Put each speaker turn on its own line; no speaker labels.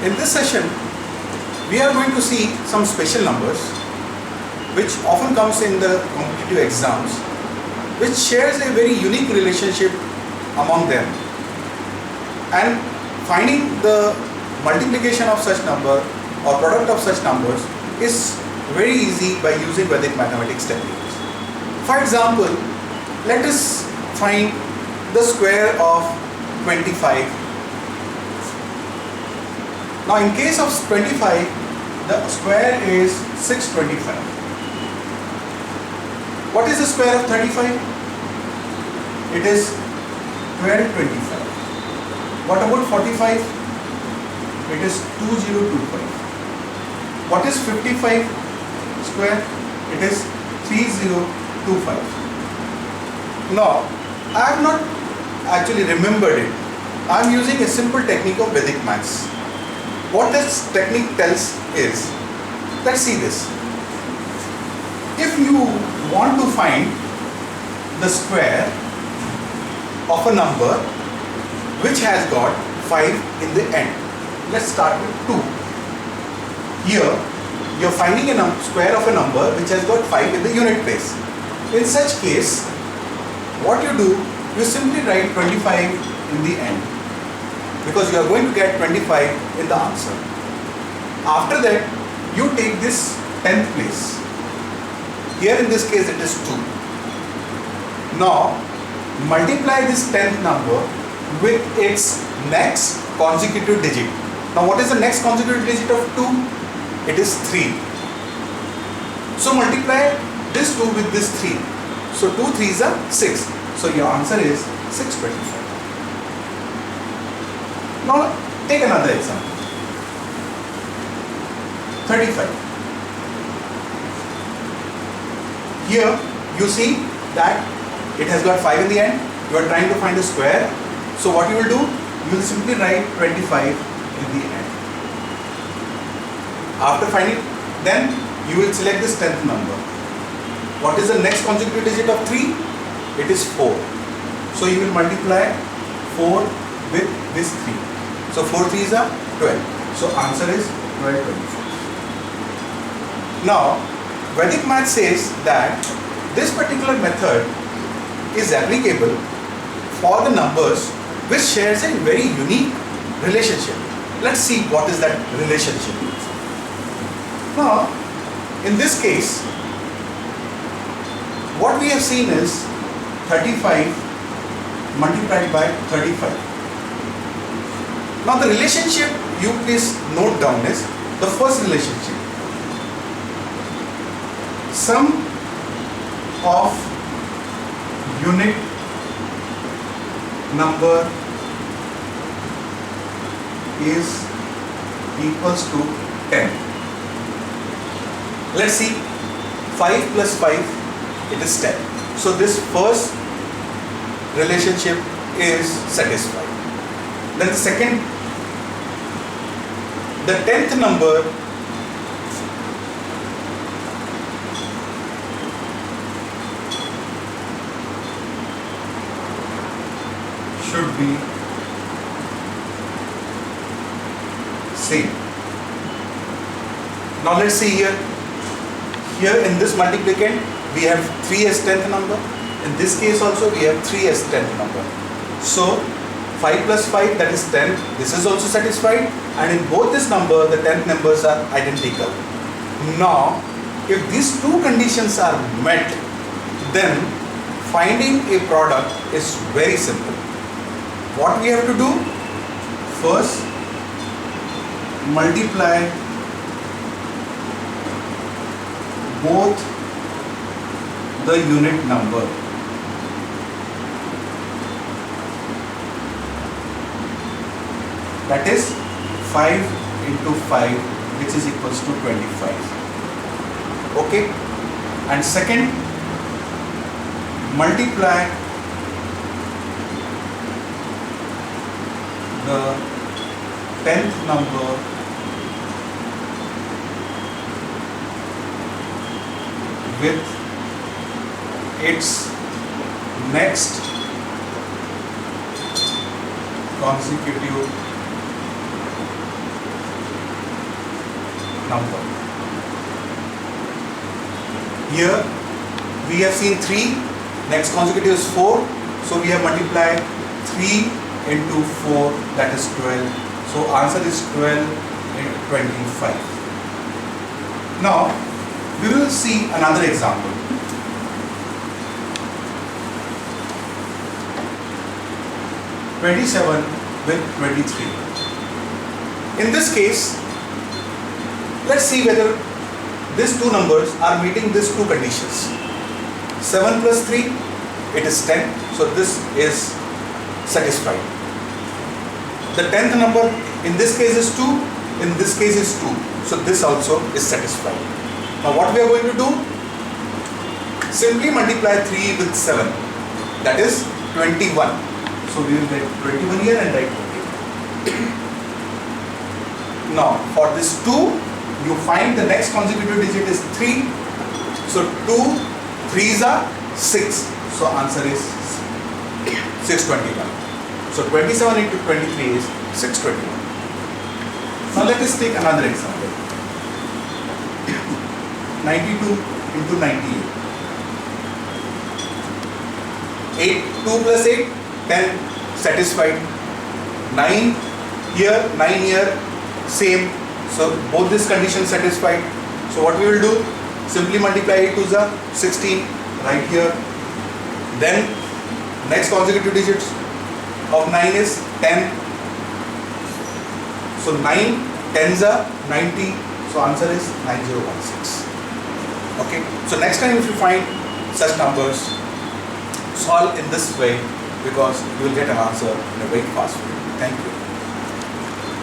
In this session, we are going to see some special numbers which often comes in the competitive exams, which shares a very unique relationship among them, and finding the multiplication of such number or product of such numbers is very easy by using Vedic mathematics techniques. For example, let us find the square of 25. Now in case of 25, the square is 625. What is the square of 35? It is 1225. What about 45? It is 2025. What is 55 square? It is 3025. Now, I have not actually remembered it. I am using a simple technique of Vedic maths. What this technique tells is, let's see this. If you want to find the square of a number which has got 5 in the end, let's start with 2. Here, you are finding a square of a number which has got 5 in the unit place. In such case, what you do, you simply write 25 in the end, because you are going to get 25 in the answer. After that, you take this 10th place. Here in this case it is 2. Now, multiply this 10th number with its next consecutive digit. Now what is the next consecutive digit of 2? It is 3. So multiply this 2 with this 3. So 2 3s are 6. So your answer is 625. Now take another example. 35. Here you see that it has got 5 in the end. You are trying to find the square. So what you will do? You will simply write 25 in the end. After finding, then you will select this 10th number. What is the next consecutive digit of 3? It is 4. So you will multiply 4 with this 3. So 4 3s are 12. So answer is 1225. Now, Vedic math says that this particular method is applicable for the numbers which shares a very unique relationship. Let's see what is that relationship. Now, in this case, what we have seen is 35 multiplied by 35. Now the relationship you please note down is the first relationship. Sum of unit number is equals to 10. Let's see, 5 plus 5, it is 10. So this first relationship is satisfied. Then the second, the 10th number should be same. Now let's see here. Here in this multiplicand we have 3 as 10th number. In this case also we have 3 as 10th number. So 5 plus 5, that is 10. This is also satisfied, and in both this number the 10th numbers are identical. Now if these two conditions are met, then finding a product is very simple. What we have to do? First, multiply both the unit number. That is 5 into 5, which is equals to 25. Okay? And second, multiply the 10th number with its next consecutive number. Here we have seen 3, next consecutive is 4, so we have multiplied 3 into 4, that is 12. So answer is 12 into 25. Now we will see another example. (27) with 23. In this case, let's see whether these two numbers are meeting these two conditions. 7 plus 3, it is 10, so this is satisfied. The 10th number in this case is 2, in this case is 2, so this also is satisfied. Now what we are going to do? Simply multiply 3 with 7, that is 21. So we will get 21 here and write 21. Now for this 2, you find the next consecutive digit is 3. So 2 3s are 6. So answer is 621. So 27 into 23 is 621. Now let us take another example. 92 into 98. 2 plus 8, 10, satisfied. 9 here, 9 here, same. So both these conditions satisfied. So what we will do? Simply multiply 8 to the 16 right here. Then next consecutive digits of 9 is 10. So 9 10s are 90. So answer is 9016. Okay. So next time if you find such numbers, solve in this way, because you will get an answer in a very fast way. Thank you.